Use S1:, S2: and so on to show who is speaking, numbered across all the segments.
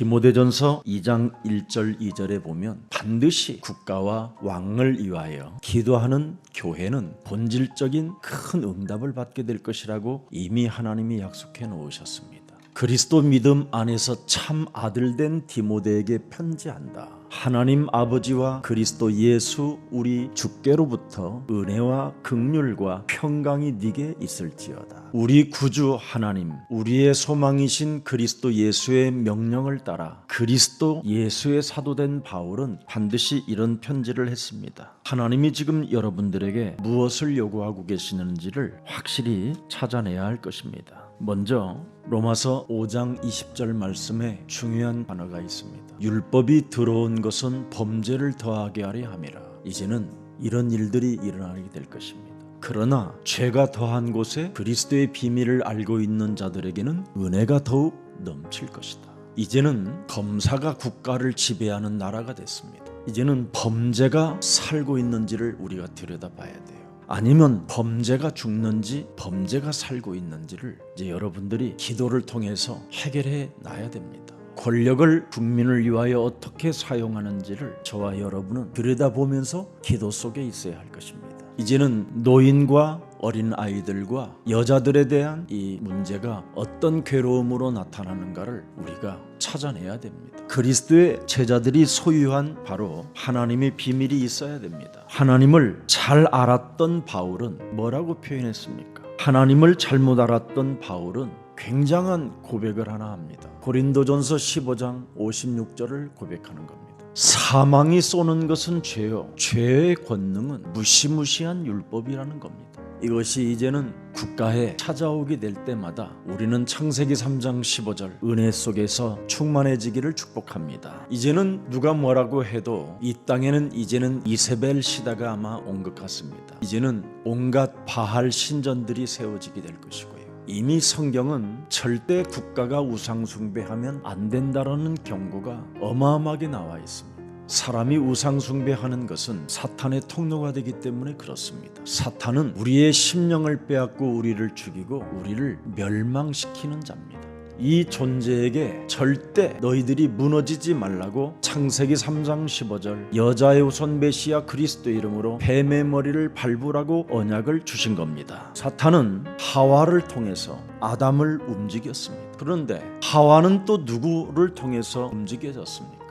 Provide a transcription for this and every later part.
S1: 디모데전서 2장 1절 2절에 보면 반드시 국가와 왕을 위하여 기도하는 교회는 본질적인 큰 응답을 받게 될 것이라고 이미 하나님이 약속해 놓으셨습니다. 그리스도 믿음 안에서 참 아들된 디모데에게 편지한다. 하나님 아버지와 그리스도 예수 우리 주께로부터 은혜와 긍휼과 평강이 네게 있을지어다. 우리 구주 하나님, 우리의 소망이신 그리스도 예수의 명령을 따라 그리스도 예수의 사도된 바울은 반드시 이런 편지를 했습니다. 하나님이 지금 여러분들에게 무엇을 요구하고 계시는지를 확실히 찾아내야 할 것입니다. 먼저 로마서 5장 20절 말씀에 중요한 단어가 있습니다. 율법이 들어온 것은 범죄를 더하게 하려 함이라. 이제는 이런 일들이 일어나게 될 것입니다. 그러나 죄가 더한 곳에 그리스도의 비밀을 알고 있는 자들에게는 은혜가 더욱 넘칠 것이다. 이제는 검사가 국가를 지배하는 나라가 됐습니다. 이제는 범죄가 살고 있는지를 우리가 들여다봐야 돼요. 아니면 범죄가 죽는지 범죄가 살고 있는지를 이제 여러분들이 기도를 통해서 해결해 놔야 됩니다. 권력을 국민을 위하여 어떻게 사용하는지를 저와 여러분은 들여다보면서 기도 속에 있어야 할 것입니다. 이제는 노인과 어린 아이들과 여자들에 대한 이 문제가 어떤 괴로움으로 나타나는가를 우리가 찾아내야 됩니다. 그리스도의 제자들이 소유한 바로 하나님의 비밀이 있어야 됩니다. 하나님을 잘 알았던 바울은 뭐라고 표현했습니까? 하나님을 잘못 알았던 바울은 굉장한 고백을 하나 합니다. 고린도전서 15장 56절을 고백하는 겁니다. 사망이 쏘는 것은 죄요, 죄의 권능은 무시무시한 율법이라는 겁니다. 이것이 이제는 국가에 찾아오게 될 때마다 우리는 창세기 3장 15절 은혜 속에서 충만해지기를 축복합니다. 이제는 누가 뭐라고 해도 이 땅에는 이제는 이세벨 시대가 아마 온 것 같습니다. 이제는 온갖 바할 신전들이 세워지게 될 것이고요. 이미 성경은 절대 국가가 우상 숭배하면 안 된다라는 경고가 어마어마하게 나와 있습니다. 사람이 우상 숭배하는 것은 사탄의 통로가 되기 때문에 그렇습니다. 사탄은 우리의 심령을 빼앗고 우리를 죽이고 우리를 멸망시키는 자입니다. 이 존재에게 절대 너희들이 무너지지 말라고 창세기 3장 15절 여자의 우선 메시아 그리스도 이름으로 뱀의 머리를 밟으라고 언약을 주신 겁니다. 사탄은 하와를 통해서 아담을 움직였습니다. 그런데 하와는 또 누구를 통해서 움직여졌습니까?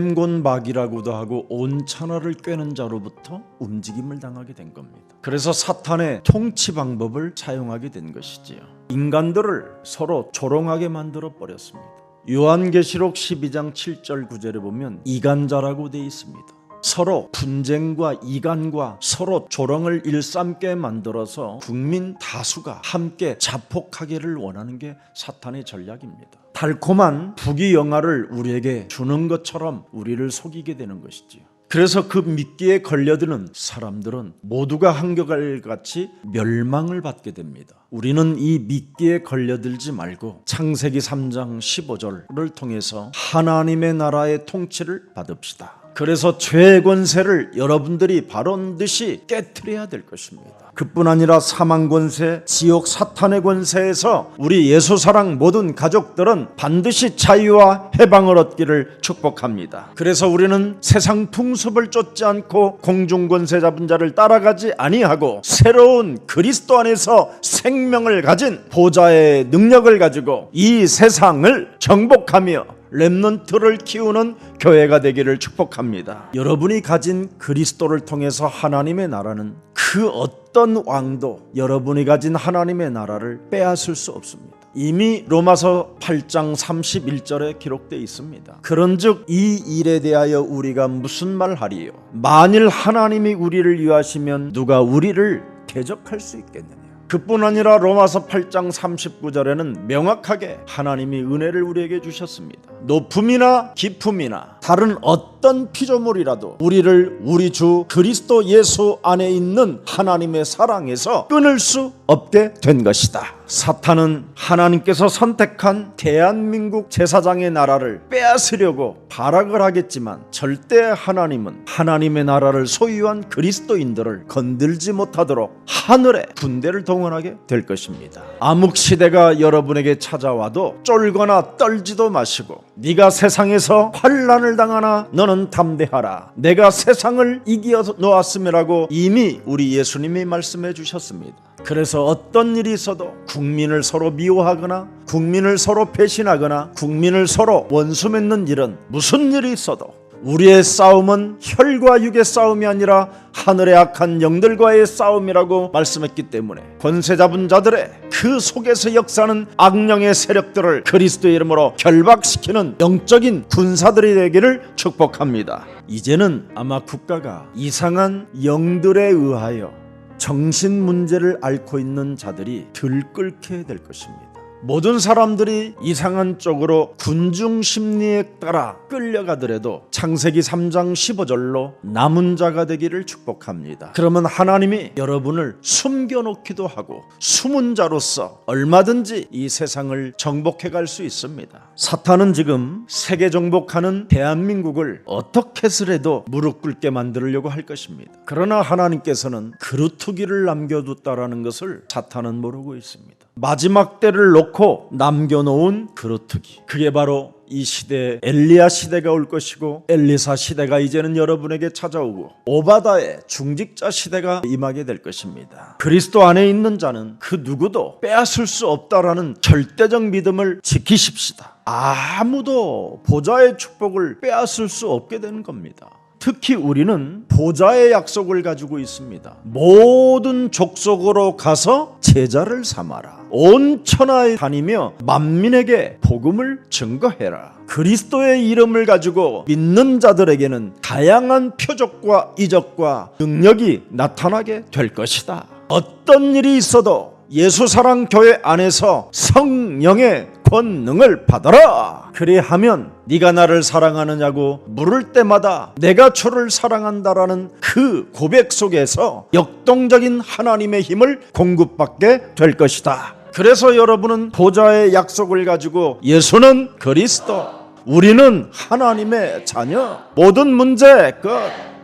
S1: 옛뱀곤박이라고도 하고 온 천하를 꿰는 자로부터 움직임을 당하게 된 겁니다. 그래서 사탄의 통치 방법을 사용하게 된 것이지요. 인간들을 서로 조롱하게 만들어 버렸습니다. 요한계시록 12장 7절 9절에 보면 이간자라고 되어 있습니다. 서로 분쟁과 이간과 서로 조롱을 일삼게 만들어서 국민 다수가 함께 자폭하기를 원하는 게 사탄의 전략입니다. 달콤한 부귀영화를 우리에게 주는 것처럼 우리를 속이게 되는 것이지요. 그래서 그 미끼에 걸려드는 사람들은 모두가 한결같이 멸망을 받게 됩니다. 우리는 이 미끼에 걸려들지 말고 창세기 3장 15절을 통해서 하나님의 나라의 통치를 받읍시다. 그래서 죄의 권세를 여러분들이 반드시 깨트려야 될 것입니다. 그뿐 아니라 사망 권세, 지옥 사탄의 권세에서 우리 예수사랑 모든 가족들은 반드시 자유와 해방을 얻기를 축복합니다. 그래서 우리는 세상 풍습을 쫓지 않고 공중 권세 잡은 자를 따라가지 아니하고 새로운 그리스도 안에서 생명을 가진 보좌의 능력을 가지고 이 세상을 정복하며 렘넌트를 키우는 교회가 되기를 축복합니다. 여러분이 가진 그리스도를 통해서 하나님의 나라는 그 어떤 왕도 여러분이 가진 하나님의 나라를 빼앗을 수 없습니다. 이미 로마서 8장 31절에 기록되어 있습니다. 그런즉 이 일에 대하여 우리가 무슨 말하리요? 만일 하나님이 우리를 위하시면 누가 우리를 대적할 수 있겠느냐? 그뿐 아니라 로마서 8장 39절에는 명확하게 하나님이 은혜를 우리에게 주셨습니다. 높음이나 깊음이나 다른 어떤 피조물이라도 우리를 우리 주 그리스도 예수 안에 있는 하나님의 사랑에서 끊을 수 없게 된 것이다. 사탄은 하나님께서 선택한 대한민국 제사장의 나라를 빼앗으려고 발악을 하겠지만 절대 하나님은 하나님의 나라를 소유한 그리스도인들을 건들지 못하도록 하늘에 군대를 동원하게 될 것입니다. 암흑 시대가 여러분에게 찾아와도 쫄거나 떨지도 마시고 네가 세상에서 환난을 당하나 너는 담대하라. 내가 세상을 이겨 놓았음이라고 이미 우리 예수님이 말씀해 주셨습니다. 그래서 어떤 일이 있어도 국민을 서로 미워하거나 국민을 서로 배신하거나 국민을 서로 원수 맺는 일은 무슨 일이 있어도 우리의 싸움은 혈과 육의 싸움이 아니라 하늘의 악한 영들과의 싸움이라고 말씀했기 때문에 권세 잡은 자들의 그 속에서 역사하는 악령의 세력들을 그리스도의 이름으로 결박시키는 영적인 군사들이 되기를 축복합니다. 이제는 아마 국가가 이상한 영들에 의하여 정신 문제를 앓고 있는 자들이 들끓게 될 것입니다. 모든 사람들이 이상한 쪽으로 군중 심리에 따라 끌려가더라도 창세기 3장 15절로 남은 자가 되기를 축복합니다. 그러면 하나님이 여러분을 숨겨놓기도 하고 숨은 자로서 얼마든지 이 세상을 정복해 갈 수 있습니다. 사탄은 지금 세계 정복하는 대한민국을 어떻게 해서라도 무릎 꿇게 만들려고 할 것입니다. 그러나 하나님께서는 그루터기를 남겨뒀다라는 것을 사탄은 모르고 있습니다. 마지막 때를 놓고 남겨놓은 그루터기, 그게 바로 이 시대에 엘리야 시대가 올 것이고 엘리사 시대가 이제는 여러분에게 찾아오고 오바다의 중직자 시대가 임하게 될 것입니다. 그리스도 안에 있는 자는 그 누구도 빼앗을 수 없다라는 절대적 믿음을 지키십시다. 아무도 보좌의 축복을 빼앗을 수 없게 되는 겁니다. 특히 우리는 보좌의 약속을 가지고 있습니다. 모든 족속으로 가서 제자를 삼아라. 온 천하에 다니며 만민에게 복음을 증거해라. 그리스도의 이름을 가지고 믿는 자들에게는 다양한 표적과 이적과 능력이 나타나게 될 것이다. 어떤 일이 있어도 예수사랑교회 안에서 성령의 권능을 받아라. 그리하면 네가 나를 사랑하느냐고 물을 때마다 내가 주를 사랑한다라는 그 고백 속에서 역동적인 하나님의 힘을 공급받게 될 것이다. 그래서 여러분은 보좌의 약속을 가지고 예수는 그리스도, 우리는 하나님의 자녀, 모든 문제 끝,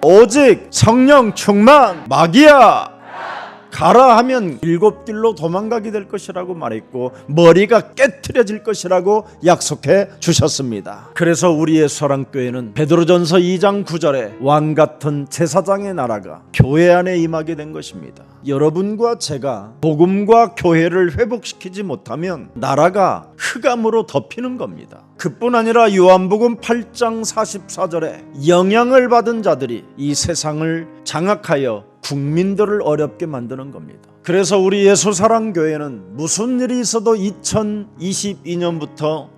S1: 오직 성령 충만, 마귀야 가라 하면 7길로 도망가게 될 것이라고 말했고 머리가 깨트려질 것이라고 약속해 주셨습니다. 그래서 우리의 사랑교회는 베드로전서 2장 9절에 왕같은 제사장의 나라가 교회 안에 임하게 된 것입니다. 여러분과 제가 복음과 교회를 회복시키지 못하면 나라가 흑암으로 덮이는 겁니다. 그뿐 아니라 요한복음 8장 44절에 영향을 받은 자들이 이 세상을 장악하여 국민들을 어렵게 만드는 겁니다. 그래서 우리 예수사랑교회는 무슨 일이 있어도 2022년부터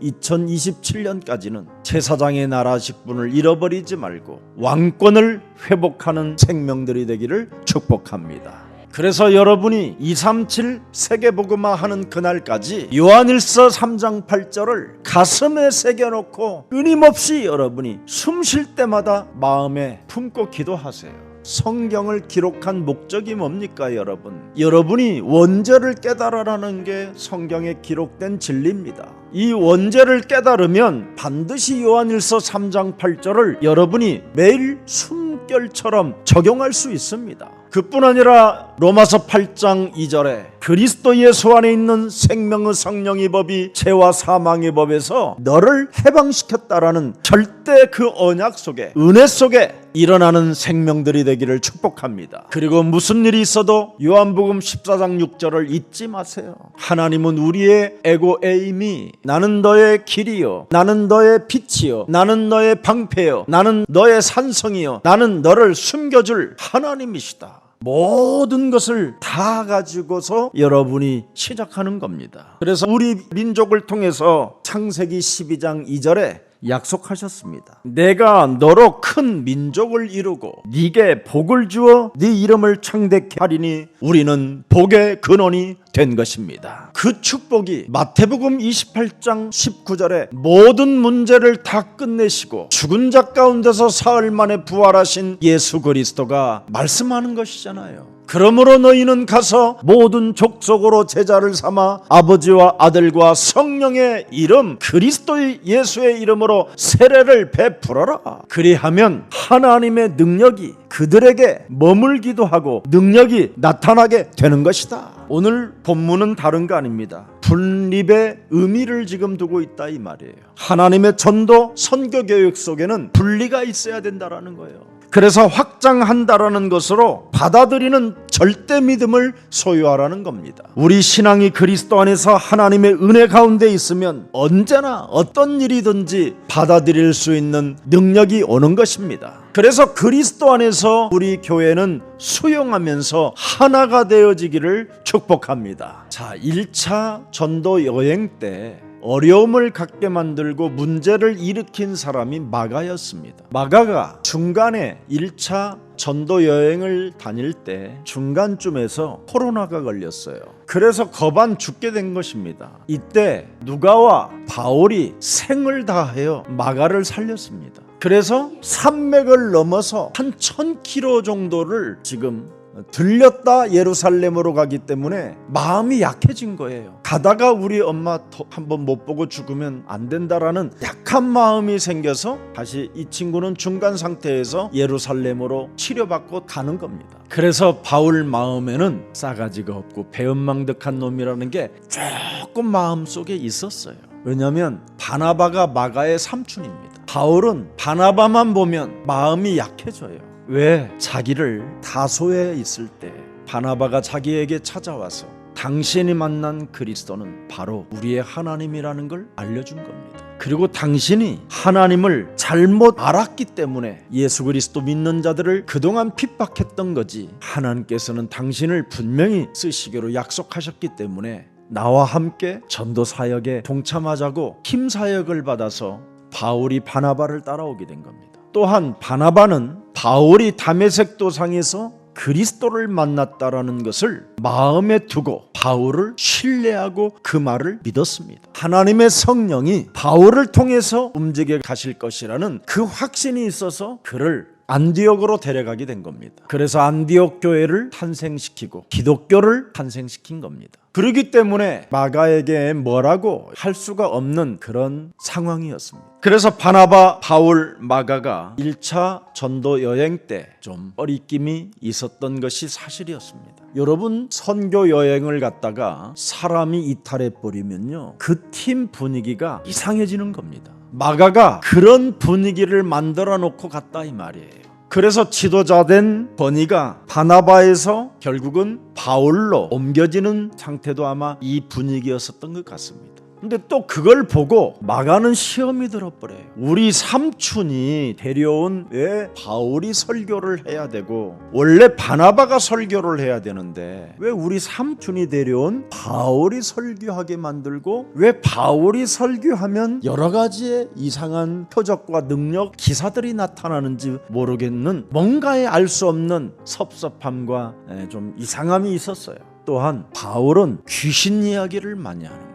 S1: 2027년까지는 제사장의 나라 직분을 잃어버리지 말고 왕권을 회복하는 생명들이 되기를 축복합니다. 그래서 여러분이 237 세계복음화 하는 그날까지 요한일서 3장 8절을 가슴에 새겨놓고 끊임없이 여러분이 숨 쉴 때마다 마음에 품고 기도하세요. 성경을 기록한 목적이 뭡니까 여러분? 여러분이 원죄를 깨달아라는 게 성경에 기록된 진리입니다. 이 원죄를 깨달으면 반드시 요한일서 3장 8절을 여러분이 매일 숨결처럼 적용할 수 있습니다. 그뿐 아니라 로마서 8장 2절에 그리스도 예수 안에 있는 생명의 성령의 법이 죄와 사망의 법에서 너를 해방시켰다라는 절대 그 언약 속에 은혜 속에 일어나는 생명들이 되기를 축복합니다. 그리고 무슨 일이 있어도 요한복음 14장 6절을 잊지 마세요. 하나님은 우리의 에고에임이 나는 너의 길이요 나는 너의 빛이요 나는 너의 방패요 나는 너의 산성이요 나는 너를 숨겨줄 하나님이시다. 모든 것을 다 가지고서 여러분이 시작하는 겁니다. 그래서 우리 민족을 통해서 창세기 12장 2절에 약속하셨습니다. 내가 너로 큰 민족을 이루고 네게 복을 주어 네 이름을 창대케 하리니 우리는 복의 근원이 된 것입니다. 그 축복이 마태복음 28장 19절에 모든 문제를 다 끝내시고 죽은 자 가운데서 사흘 만에 부활하신 예수 그리스도가 말씀하는 것이잖아요. 그러므로 너희는 가서 모든 족속으로 제자를 삼아 아버지와 아들과 성령의 이름 그리스도의 예수의 이름으로 세례를 베풀어라. 그리하면 하나님의 능력이 그들에게 머물기도 하고 능력이 나타나게 되는 것이다. 오늘 본문은 다른 거 아닙니다. 분립의 의미를 지금 두고 있다 이 말이에요. 하나님의 전도 선교 교육 속에는 분리가 있어야 된다라는 거예요. 그래서 확장한다라는 것으로 받아들이는 절대 믿음을 소유하라는 겁니다. 우리 신앙이 그리스도 안에서 하나님의 은혜 가운데 있으면 언제나 어떤 일이든지 받아들일 수 있는 능력이 오는 것입니다. 그래서 그리스도 안에서 우리 교회는 수용하면서 하나가 되어지기를 축복합니다. 자, 1차 전도 여행 때 어려움을 갖게 만들고 문제를 일으킨 사람이 마가였습니다. 마가가 중간에 1차 전도 여행을 다닐 때 중간쯤에서 코로나가 걸렸어요. 그래서 거반 죽게 된 것입니다. 이때 누가와 바울이 생을 다하여 마가를 살렸습니다. 그래서 산맥을 넘어서 한 1000km 정도를 지금 들렸다 예루살렘으로 가기 때문에 마음이 약해진 거예요. 가다가 우리 엄마 한번 못 보고 죽으면 안 된다라는 약한 마음이 생겨서 다시 이 친구는 중간 상태에서 예루살렘으로 치료받고 가는 겁니다. 그래서 바울 마음에는 싸가지가 없고 배은망덕한 놈이라는 게 조금 마음속에 있었어요. 왜냐하면 바나바가 마가의 삼촌입니다. 바울은 바나바만 보면 마음이 약해져요. 왜? 자기를 다소에 있을 때 바나바가 자기에게 찾아와서 당신이 만난 그리스도는 바로 우리의 하나님이라는 걸 알려준 겁니다. 그리고 당신이 하나님을 잘못 알았기 때문에 예수 그리스도 믿는 자들을 그동안 핍박했던 거지, 하나님께서는 당신을 분명히 쓰시기로 약속하셨기 때문에 나와 함께 전도 사역에 동참하자고 힘 사역을 받아서 바울이 바나바를 따라오게 된 겁니다. 또한 바나바는 바울이 다메섹 도상에서 그리스도를 만났다라는 것을 마음에 두고 바울을 신뢰하고 그 말을 믿었습니다. 하나님의 성령이 바울을 통해서 움직여 가실 것이라는 그 확신이 있어서 그를 안디옥으로 데려가게 된 겁니다. 그래서 안디옥 교회를 탄생시키고 기독교를 탄생시킨 겁니다. 그렇기 때문에 마가에게 뭐라고 할 수가 없는 그런 상황이었습니다. 그래서 바나바, 바울, 마가가 1차 전도 여행 때 좀 꺼리낌이 있었던 것이 사실이었습니다. 여러분, 선교 여행을 갔다가 사람이 이탈해 버리면요, 그 팀 분위기가 이상해지는 겁니다. 마가가 그런 분위기를 만들어 놓고 갔다 이 말이에요. 그래서 지도자된 버니가 바나바에서 결국은 바울로 옮겨지는 상태도 아마 이 분위기였었던 것 같습니다. 근데 또 그걸 보고 마가는 시험이 들어버려요. 우리 삼촌이 데려온 왜 바울이 설교를 해야 되고 원래 바나바가 설교를 해야 되는데 왜 우리 삼촌이 데려온 바울이 설교하게 만들고 왜 바울이 설교하면 여러 가지의 이상한 표적과 능력, 기사들이 나타나는지 모르겠는 뭔가에 알 수 없는 섭섭함과 좀 이상함이 있었어요. 또한 바울은 귀신 이야기를 많이 하는 거예요.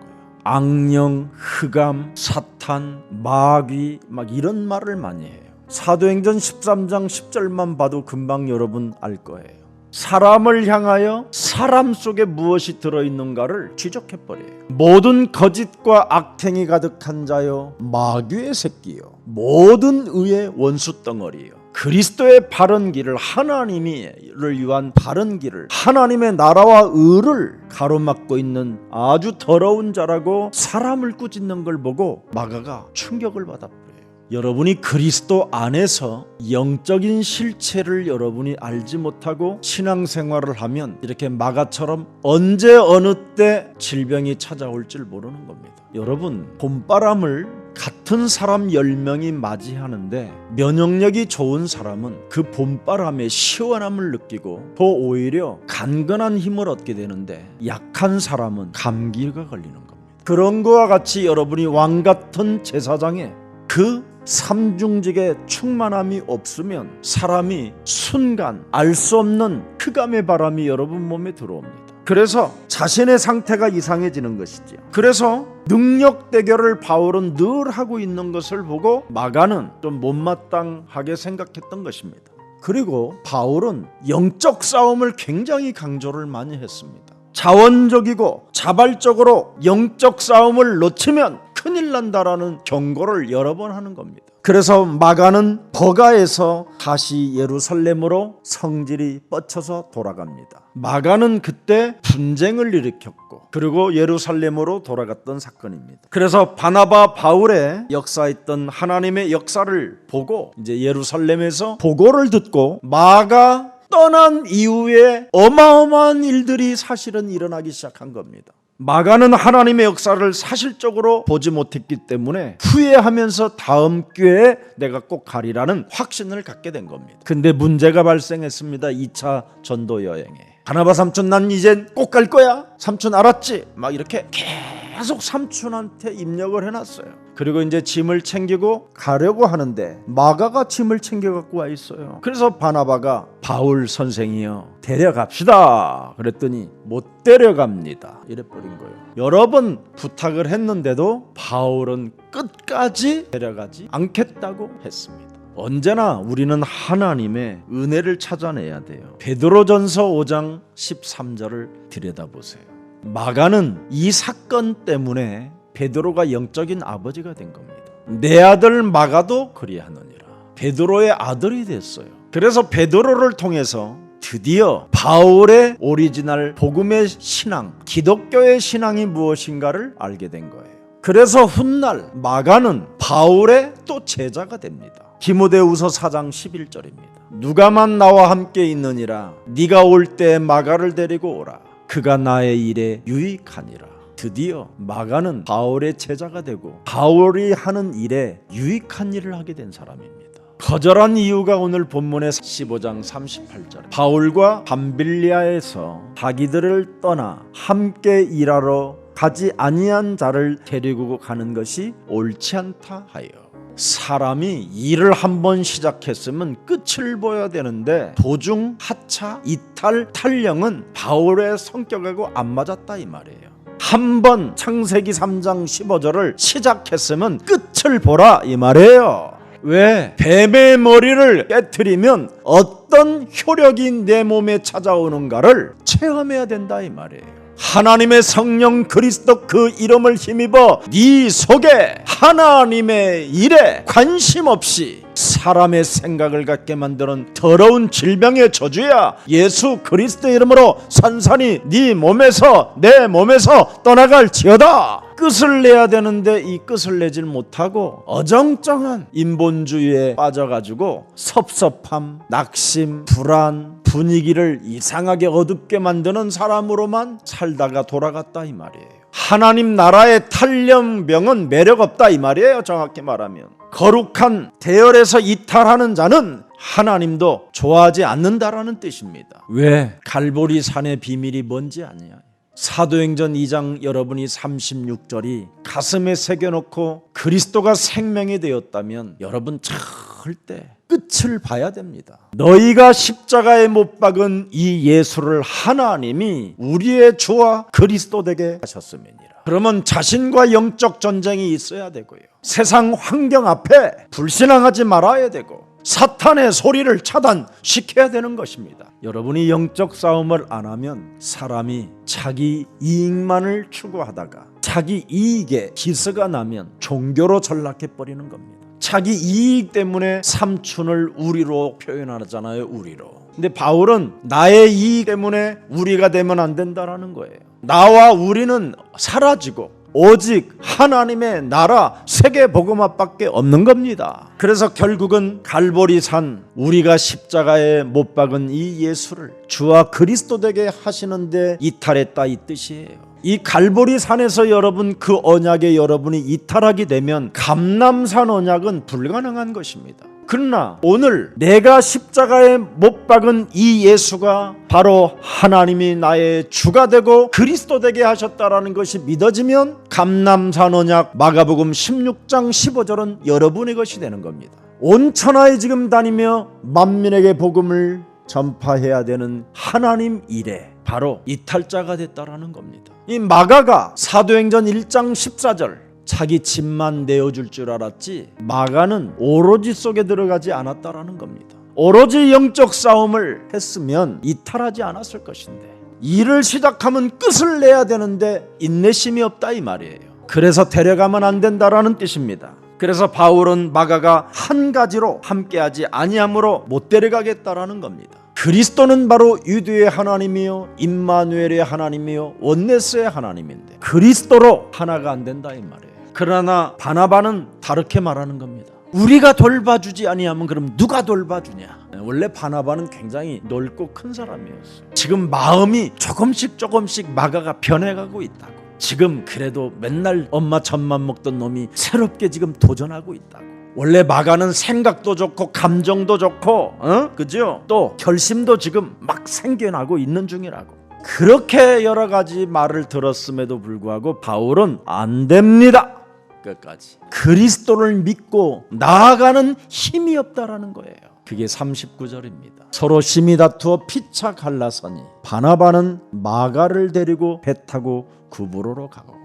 S1: 악령, 흑암, 사탄, 마귀 막 이런 말을 많이 해요. 사도행전 13장 10절만 봐도 금방 여러분 알 거예요. 사람을 향하여 사람 속에 무엇이 들어있는가를 지적해버려요. 모든 거짓과 악행이 가득한 자여 마귀의 새끼여 모든 의의 원수 덩어리여 그리스도의 바른 길을 하나님이를 위한 바른 길을 하나님의 나라와 의를 가로막고 있는 아주 더러운 자라고 사람을 꾸짖는 걸 보고 마가가 충격을 받아버려요. 여러분이 그리스도 안에서 영적인 실체를 여러분이 알지 못하고 신앙생활을 하면 이렇게 마가처럼 언제 어느 때 질병이 찾아올 줄 모르는 겁니다. 여러분, 봄바람을 같은 사람 10명이 맞이하는데 면역력이 좋은 사람은 그 봄바람의 시원함을 느끼고 더 오히려 간건한 힘을 얻게 되는데 약한 사람은 감기가 걸리는 겁니다. 그런 거와 같이 여러분이 왕같은 제사장에 그 삼중직의 충만함이 없으면 사람이 순간 알 수 없는 흑암의 바람이 여러분 몸에 들어옵니다. 그래서 자신의 상태가 이상해지는 것이죠. 그래서 능력 대결을 바울은 늘 하고 있는 것을 보고 마가는 좀 못마땅하게 생각했던 것입니다. 그리고 바울은 영적 싸움을 굉장히 강조를 많이 했습니다. 자원적이고 자발적으로 영적 싸움을 놓치면 큰일 난다라는 경고를 여러 번 하는 겁니다. 그래서 마가는 버가에서 다시 예루살렘으로 성질이 뻗쳐서 돌아갑니다. 마가는 그때 분쟁을 일으켰고 그리고 예루살렘으로 돌아갔던 사건입니다. 그래서 바나바 바울의 역사했던 하나님의 역사를 보고 이제 예루살렘에서 보고를 듣고 마가 떠난 이후에 어마어마한 일들이 사실은 일어나기 시작한 겁니다. 마가는 하나님의 역사를 사실적으로 보지 못했기 때문에 후회하면서 다음 기회에 내가 꼭 가리라는 확신을 갖게 된 겁니다. 근데 문제가 발생했습니다. 2차 전도 여행에. 바나바 삼촌 난 이젠 꼭 갈 거야. 삼촌 알았지? 막 이렇게 계속 삼촌한테 입력을 해놨어요. 그리고 이제 짐을 챙기고 가려고 하는데 마가가 짐을 챙겨갖고 와 있어요. 그래서 바나바가 바울 선생이요 데려갑시다 그랬더니 못 데려갑니다 이래버린 거예요. 여러 번 부탁을 했는데도 바울은 끝까지 데려가지 않겠다고 했습니다. 언제나 우리는 하나님의 은혜를 찾아내야 돼요. 베드로전서 5장 13절을 들여다보세요. 마가는 이 사건 때문에 베드로가 영적인 아버지가 된 겁니다. 내 아들 마가도 그리하느니라. 베드로의 아들이 됐어요. 그래서 베드로를 통해서 드디어 바울의 오리지널 복음의 신앙, 기독교의 신앙이 무엇인가를 알게 된 거예요. 그래서 훗날 마가는 바울의 또 제자가 됩니다. 디모데후서 4장 11절입니다. 누가만 나와 함께 있느니라. 네가 올 때 마가를 데리고 오라. 그가 나의 일에 유익하니라. 드디어 마가는 바울의 제자가 되고 바울이 하는 일에 유익한 일을 하게 된 사람입니다. 거절한 이유가 오늘 본문의 15장 38절. 바울과 밤빌리아에서 자기들을 떠나 함께 일하러 가지 아니한 자를 데리고 가는 것이 옳지 않다 하여. 사람이 일을 한번 시작했으면 끝을 보여야 되는데 도중 하차, 이탈, 탈령은 바울의 성격하고 안 맞았다 이 말이에요. 한번 창세기 3장 15절을 시작했으면 끝을 보라 이 말이에요. 왜? 뱀의 머리를 깨트리면 어떤 효력이 내 몸에 찾아오는가를 체험해야 된다 이 말이에요. 하나님의 성령 그리스도 그 이름을 힘입어 네 속에 하나님의 일에 관심 없이 사람의 생각을 갖게 만드는 더러운 질병의 저주야 예수 그리스도 이름으로 산산이 네 몸에서 내 몸에서 떠나갈지어다. 끝을 내야 되는데 이 끝을 내질 못하고 어정쩡한 인본주의에 빠져가지고 섭섭함, 낙심, 불안, 분위기를 이상하게 어둡게 만드는 사람으로만 살다가 돌아갔다 이 말이에요. 하나님 나라의 탈령병은 매력 없다 이 말이에요. 정확히 말하면 거룩한 대열에서 이탈하는 자는 하나님도 좋아하지 않는다라는 뜻입니다. 왜? 갈보리 산의 비밀이 뭔지 아냐? 사도행전 2장 여러분이 36절이 가슴에 새겨놓고 그리스도가 생명이 되었다면 여러분 절대 끝을 봐야 됩니다. 너희가 십자가에 못 박은 이 예수를 하나님이 우리의 주와 그리스도 되게 하셨음이니라. 그러면 자신과 영적 전쟁이 있어야 되고요. 세상 환경 앞에 불신앙하지 말아야 되고 사탄의 소리를 차단시켜야 되는 것입니다. 여러분이 영적 싸움을 안 하면 사람이 자기 이익만을 추구하다가 자기 이익에 기스가 나면 종교로 전락해버리는 겁니다. 자기 이익 때문에 삼촌을 우리로 표현하잖아요. 우리로. 근데 바울은 나의 이익 때문에 우리가 되면 안 된다라는 거예요. 나와 우리는 사라지고 오직 하나님의 나라 세계 복음화밖에 없는 겁니다. 그래서 결국은 갈보리산 우리가 십자가에 못 박은 이 예수를 주와 그리스도 되게 하시는데 이탈했다 이 뜻이에요. 이 갈보리산에서 여러분 그 언약에 여러분이 이탈하게 되면 감람산 언약은 불가능한 것입니다. 그러나 오늘 내가 십자가에 못 박은 이 예수가 바로 하나님이 나의 주가 되고 그리스도 되게 하셨다라는 것이 믿어지면 감람산 언약 마가복음 16장 15절은 여러분의 것이 되는 겁니다. 온 천하에 지금 다니며 만민에게 복음을 전파해야 되는 하나님 일에 바로 이탈자가 됐다라는 겁니다. 이 마가가 사도행전 1장 14절 자기 집만 내어줄 줄 알았지 마가는 오로지 속에 들어가지 않았다라는 겁니다. 오로지 영적 싸움을 했으면 이탈하지 않았을 것인데 일을 시작하면 끝을 내야 되는데 인내심이 없다 이 말이에요. 그래서 데려가면 안 된다라는 뜻입니다. 그래서 바울은 마가가 한 가지로 함께하지 아니함으로 못 데려가겠다라는 겁니다. 그리스도는 바로 유대의 하나님이요 임마누엘의 하나님이요 원네스의 하나님인데 그리스도로 하나가 안 된다 이 말이에요. 그러나 바나바는 다르게 말하는 겁니다. 우리가 돌봐주지 아니하면 그럼 누가 돌봐주냐. 원래 바나바는 굉장히 넓고 큰 사람이었어요. 지금 마음이 조금씩 마가가 변해가고 있다고. 지금 그래도 맨날 엄마 젖만 먹던 놈이 새롭게 지금 도전하고 있다고. 원래 마가는 생각도 좋고 감정도 좋고 그죠? 또 결심도 지금 막 생겨나고 있는 중이라고. 그렇게 여러 가지 말을 들었음에도 불구하고 바울은 안 됩니다. 끝까지 그리스도를 믿고 나아가는 힘이 없다라는 거예요. 그게 39절입니다. 서로 심히 다투어 피차 갈라서니 바나바는 마가를 데리고 배 타고 구브로로 가고.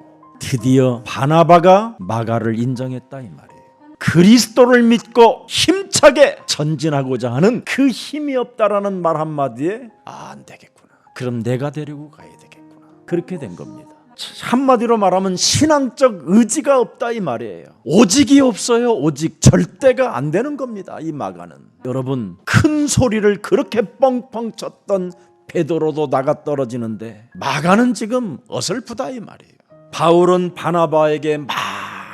S1: 드디어 바나바가 마가를 인정했다 이 말이에요. 그리스도를 믿고 힘차게 전진하고자 하는 그 힘이 없다라는 말 한마디에 안 되겠구나. 그럼 내가 데리고 가야 되겠구나. 그렇게 된 겁니다. 한마디로 말하면 신앙적 의지가 없다 이 말이에요. 오직이 없어요. 오직 절대가 안 되는 겁니다. 이 마가는. 여러분 큰 소리를 그렇게 뻥뻥 쳤던 베드로도 나가 떨어지는데 마가는 지금 어설프다 이 말이에요. 바울은 바나바에게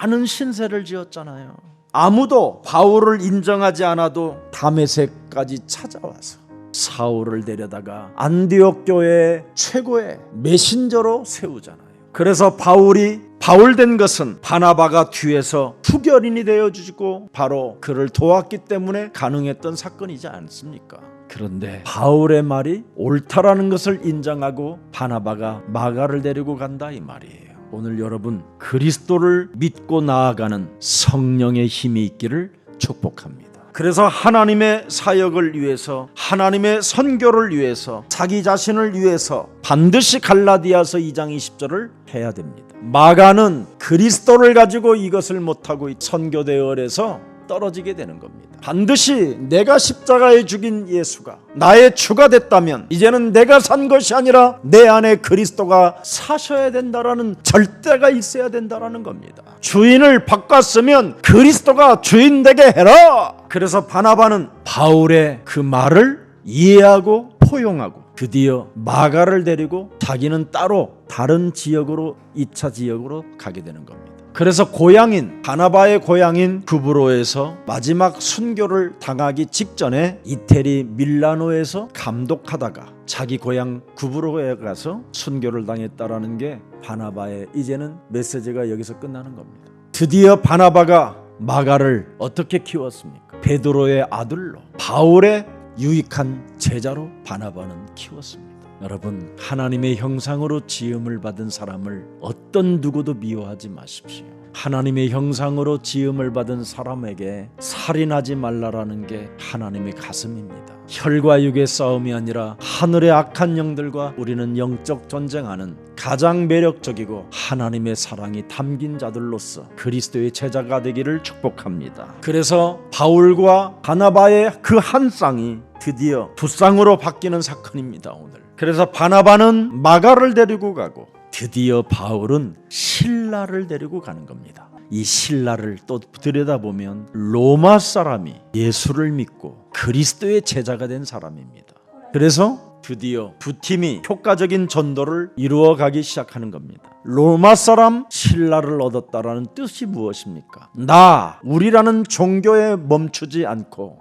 S1: 많은 신세를 지었잖아요. 아무도 바울을 인정하지 않아도 다메섹까지 찾아와서 사울을 데려다가 안디옥 교회의 최고의 메신저로 세우잖아요. 그래서 바울이 바울된 것은 바나바가 뒤에서 후견인이 되어주고 바로 그를 도왔기 때문에 가능했던 사건이지 않습니까? 그런데 바울의 말이 옳다라는 것을 인정하고 바나바가 마가를 데리고 간다 이 말이에요. 오늘 여러분 그리스도를 믿고 나아가는 성령의 힘이 있기를 축복합니다. 그래서 하나님의 사역을 위해서 하나님의 선교를 위해서 자기 자신을 위해서 반드시 갈라디아서 2장 20절을 해야 됩니다. 마가는 그리스도를 가지고 이것을 못하고 선교대열에서 떨어지게 되는 겁니다. 반드시 내가 십자가에 죽인 예수가 나의 주가 됐다면 이제는 내가 산 것이 아니라 내 안에 그리스도가 사셔야 된다라는 절대가 있어야 된다라는 겁니다. 주인을 바꿨으면 그리스도가 주인 되게 해라. 그래서 바나바는 바울의 그 말을 이해하고 포용하고 드디어 마가를 데리고 자기는 따로 다른 지역으로 2차 지역으로 가게 되는 겁니다. 그래서 고향인 바나바의 고향인 구브로에서 마지막 순교를 당하기 직전에 이태리 밀라노에서 감독하다가 자기 고향 구브로에 가서 순교를 당했다라는 게 바나바의 이제는 메시지가 여기서 끝나는 겁니다. 드디어 바나바가 마가를 어떻게 키웠습니까? 베드로의 아들로 바울의 유익한 제자로 바나바는 키웠습니다. 여러분 하나님의 형상으로 지음을 받은 사람을 어떤 누구도 미워하지 마십시오. 하나님의 형상으로 지음을 받은 사람에게 살인하지 말라라는 게 하나님의 가슴입니다. 혈과 육의 싸움이 아니라 하늘의 악한 영들과 우리는 영적 전쟁하는 가장 매력적이고 하나님의 사랑이 담긴 자들로서 그리스도의 제자가 되기를 축복합니다. 그래서 바울과 바나바의 그 한 쌍이 드디어 두 쌍으로 바뀌는 사건입니다. 오늘 그래서 바나바는 마가를 데리고 가고 드디어 바울은 실라를 데리고 가는 겁니다. 이 실라를 또 들여다보면 로마 사람이 예수를 믿고 그리스도의 제자가 된 사람입니다. 그래서 드디어 두 팀이 효과적인 전도를 이루어가기 시작하는 겁니다. 로마 사람 실라를 얻었다라는 뜻이 무엇입니까? 우리라는 종교에 멈추지 않고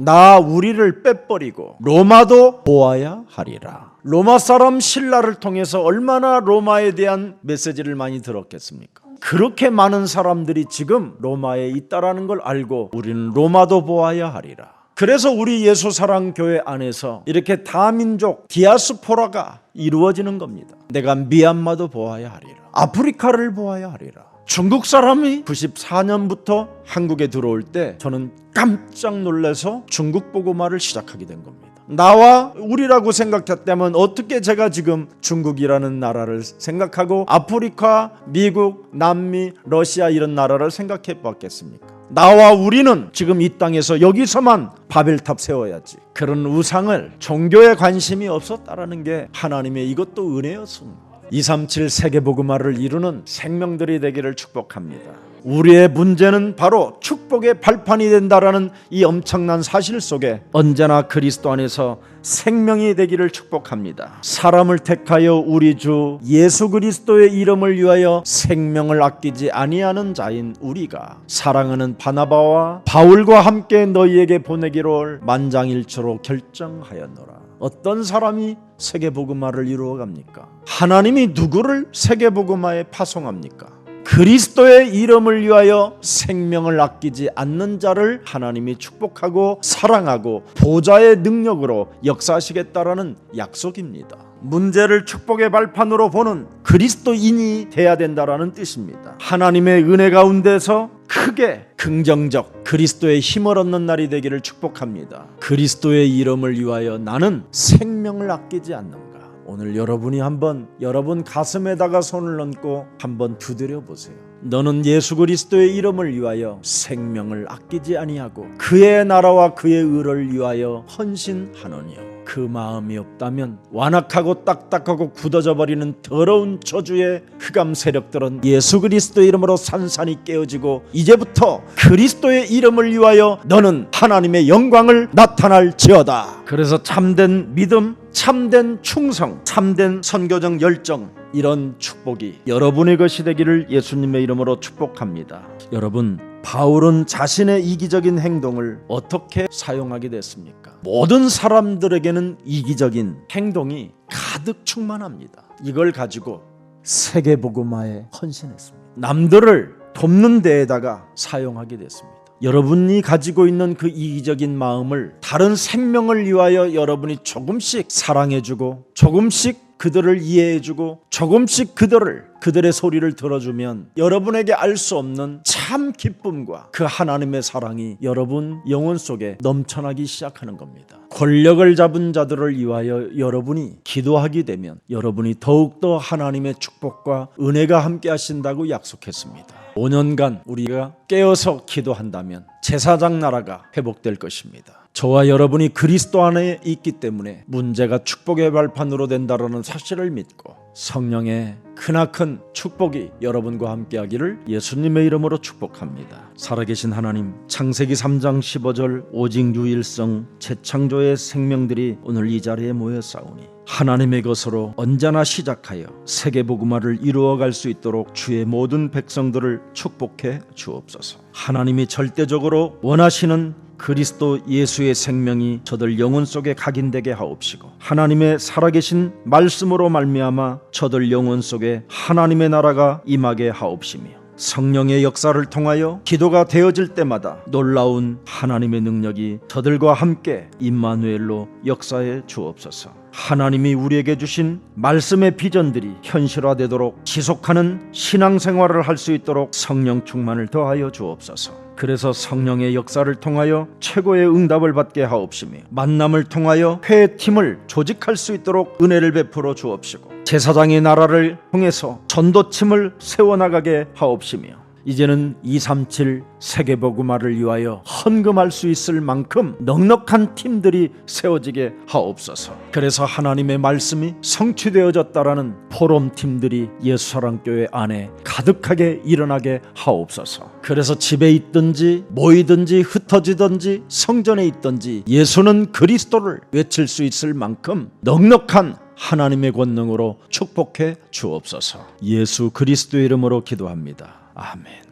S1: 우리를 빼버리고 로마도 보아야 하리라. 로마 사람 실라를 통해서 얼마나 로마에 대한 메시지를 많이 들었겠습니까? 그렇게 많은 사람들이 지금 로마에 있다라는 걸 알고 우리는 로마도 보아야 하리라. 그래서 우리 예수사랑교회 안에서 이렇게 다민족 디아스포라가 이루어지는 겁니다. 내가 미얀마도 보아야 하리라. 아프리카를 보아야 하리라. 중국 사람이 94년부터 한국에 들어올 때 저는 깜짝 놀라서 중국 보고말을 시작하게 된 겁니다. 나와 우리라고 생각했다면 어떻게 제가 지금 중국이라는 나라를 생각하고 아프리카, 미국, 남미, 러시아 이런 나라를 생각해 봤겠습니까? 나와 우리는 지금 이 땅에서 여기서만 바벨탑 세워야지. 그런 우상을 종교에 관심이 없었다라는 게 하나님의 이것도 은혜였습니다. 237 세계복음화를 이루는 생명들이 되기를 축복합니다. 우리의 문제는 바로 축복의 발판이 된다라는 이 엄청난 사실 속에 언제나 그리스도 안에서 생명이 되기를 축복합니다. 사람을 택하여 우리 주 예수 그리스도의 이름을 위하여 생명을 아끼지 아니하는 자인 우리가 사랑하는 바나바와 바울과 함께 너희에게 보내기로 만장일치로 결정하였노라. 어떤 사람이 세계복음화를 이루어갑니까? 하나님이 누구를 세계복음화에 파송합니까? 그리스도의 이름을 위하여 생명을 아끼지 않는 자를 하나님이 축복하고 사랑하고 보좌의 능력으로 역사하시겠다라는 약속입니다. 문제를 축복의 발판으로 보는 그리스도인이 돼야 된다라는 뜻입니다. 하나님의 은혜 가운데서 크게 긍정적 그리스도의 힘을 얻는 날이 되기를 축복합니다. 그리스도의 이름을 위하여 나는 생명을 아끼지 않는가. 오늘 여러분이 한번 여러분 가슴에다가 손을 얹고 한번 두드려 보세요. 너는 예수 그리스도의 이름을 위하여 생명을 아끼지 아니하고 그의 나라와 그의 의를 위하여 헌신하느냐. 그 마음이 없다면 완악하고 딱딱하고 굳어져 버리는 더러운 저주의 흑암 세력들은 예수 그리스도의 이름으로 산산이 깨어지고 이제부터 그리스도의 이름을 위하여 너는 하나님의 영광을 나타날지어다. 그래서 참된 믿음, 참된 충성, 참된 선교적 열정, 이런 축복이 여러분의 것이 되기를 예수님의 이름으로 축복합니다. 여러분, 바울은 자신의 이기적인 행동을 어떻게 사용하게 됐습니까? 모든 사람들에게는 이기적인 행동이 가득 충만합니다. 이걸 가지고 세계복음화에 헌신했습니다. 남들을 돕는 데에다가 사용하게 됐습니다. 여러분이 가지고 있는 그 이기적인 마음을 다른 생명을 위하여 여러분이 조금씩 사랑해주고 조금씩 그들을 이해해주고 조금씩 그들의 소리를 들어주면 여러분에게 알 수 없는 참 기쁨과 그 하나님의 사랑이 여러분 영혼 속에 넘쳐나기 시작하는 겁니다. 권력을 잡은 자들을 위하여 여러분이 기도하게 되면 여러분이 더욱더 하나님의 축복과 은혜가 함께 하신다고 약속했습니다. 5년간 우리가 깨어서 기도한다면 제사장 나라가 회복될 것입니다. 저와 여러분이 그리스도 안에 있기 때문에 문제가 축복의 발판으로 된다는 사실을 믿고 성령의 크나큰 축복이 여러분과 함께하기를 예수님의 이름으로 축복합니다. 살아계신 하나님, 창세기 3장 15절 오직 유일성 재창조의 생명들이 오늘 이 자리에 모였사오니 하나님의 것으로 언제나 시작하여 세계복음화를 이루어갈 수 있도록 주의 모든 백성들을 축복해 주옵소서. 하나님이 절대적으로 원하시는 그리스도 예수의 생명이 저들 영혼 속에 각인되게 하옵시고 하나님의 살아계신 말씀으로 말미암아 저들 영혼 속에 하나님의 나라가 임하게 하옵시며 성령의 역사를 통하여 기도가 되어질 때마다 놀라운 하나님의 능력이 저들과 함께 임마누엘로 역사해 주옵소서. 하나님이 우리에게 주신 말씀의 비전들이 현실화되도록 지속하는 신앙생활을 할 수 있도록 성령 충만을 더하여 주옵소서. 그래서 성령의 역사를 통하여 최고의 응답을 받게 하옵시며 만남을 통하여 회팀을 조직할 수 있도록 은혜를 베풀어 주옵시고 제사장의 나라를 통해서 전도팀을 세워나가게 하옵시며 이제는 237 세계복음화를 위하여 헌금할 수 있을 만큼 넉넉한 팀들이 세워지게 하옵소서. 그래서 하나님의 말씀이 성취되어졌다라는 포럼팀들이 예수사랑교회 안에 가득하게 일어나게 하옵소서. 그래서 집에 있든지 모이든지 흩어지든지 성전에 있든지 예수는 그리스도를 외칠 수 있을 만큼 넉넉한 하나님의 권능으로 축복해 주옵소서. 예수 그리스도의 이름으로 기도합니다. 아멘.